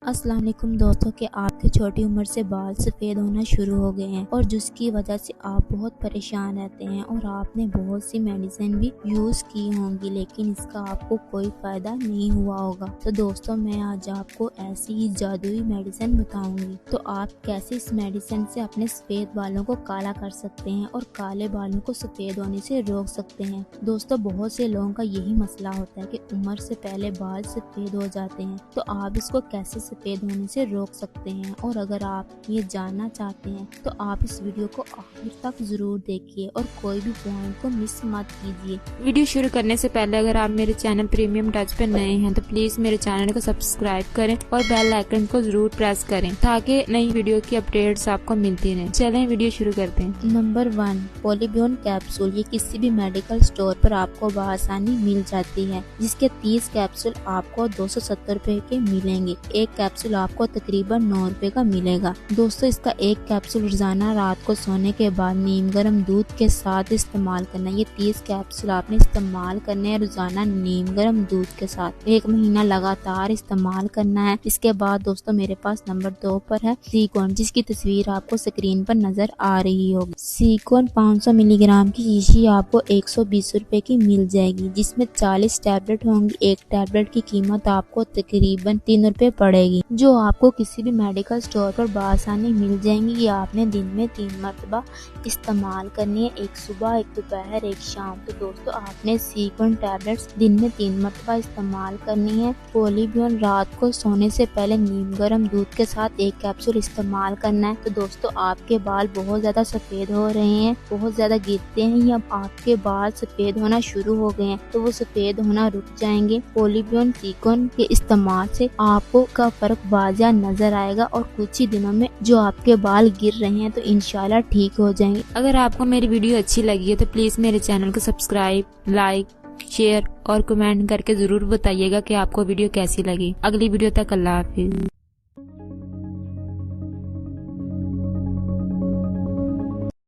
अस्सलाम वालेकुम दोस्तों के आपके छोटी उम्र से बाल सफ़ेद होना शुरू हो गए हैं और जिसकी वजह से आप बहुत परेशान रहते हैं और आपने बहुत सी मेडिसिन भी यूज़ की होंगी लेकिन इसका आपको कोई फ़ायदा नहीं हुआ होगा। तो दोस्तों मैं आज आपको ऐसी ही जादुई मेडिसिन बताऊंगी तो आप कैसे इस मेडिसिन से अपने सफ़ेद बालों को काला कर सकते हैं और काले बालों को सफ़ेद होने से रोक सकते हैं। दोस्तों बहुत से लोगों का यही मसला होता है कि उम्र से पहले बाल सफ़ेद हो जाते हैं, तो आप इसको कैसे सफ़ेद होने से रोक सकते हैं। और अगर आप ये जानना चाहते हैं तो आप इस वीडियो को आखिर तक जरूर देखिए और कोई भी पॉइंट को मिस मत कीजिए। वीडियो शुरू करने से पहले अगर आप मेरे चैनल प्रीमियम टच पे नए हैं तो प्लीज मेरे चैनल को सब्सक्राइब करें और बेल आइकन को जरूर प्रेस करें ताकि नई वीडियो की अपडेट्स आपको मिलती रहें। चलें वीडियो शुरू करते हैं। Number 1, Polybion capsule. ये किसी भी मेडिकल स्टोर पर आपको बआसानी मिल जाती है, जिसके 30 कैप्सूल आपको 270 रुपए के मिलेंगे। एक कैप्सूल आपको तकरीबन 9 रुपए का मिलेगा। दोस्तों इसका एक कैप्सूल रोजाना रात को सोने के बाद नीम गर्म दूध के साथ इस्तेमाल करना। ये 30 कैप्सूल आपने इस्तेमाल करने हैं रोजाना नीम गर्म दूध के साथ। 1 महीना लगातार इस्तेमाल करना है। इसके बाद दोस्तों मेरे पास नंबर 2 पर है सीकॉन, जिसकी तस्वीर आपको स्क्रीन पर नजर आ रही होगी। सीकॉन 500 मिलीग्राम की शीशी आपको 120 रुपए की मिल जाएगी, जिसमें 40 टैबलेट होंगी। एक टैबलेट की कीमत आपको तकरीबन 3 रुपए पड़ेगी, जो आपको किसी भी मेडिकल स्टोर पर बआसानी मिल जाएंगी। ये आपने दिन में 3 मरतबा इस्तेमाल करनी है, एक सुबह, एक दोपहर, एक शाम। तो दोस्तों आपने सीकॉन टैबलेट्स दिन में 3 मरतबा इस्तेमाल करनी है। पॉलीब्यून रात को सोने से पहले नीम गर्म दूध के साथ 1 कैप्सूल इस्तेमाल करना है। तो दोस्तों आपके बाल बहुत ज्यादा सफेद हो रहे हैं, बहुत ज्यादा गिरते हैं या आपके बाल सफेद होना शुरू हो गए हैं तो वो सफेद होना रुक जाएंगे। पॉलीब्यून सीकॉन के इस्तेमाल से आपको का फर्क वाज़िह नजर आएगा और कुछ ही दिनों में जो आपके बाल गिर रहे हैं तो इंशाल्लाह ठीक हो जाएंगे। अगर आपको मेरी वीडियो अच्छी लगी है तो प्लीज मेरे चैनल को सब्सक्राइब, लाइक, शेयर और कमेंट करके जरूर बताइएगा कि आपको वीडियो कैसी लगी। अगली वीडियो तक अल्लाह हाफिज।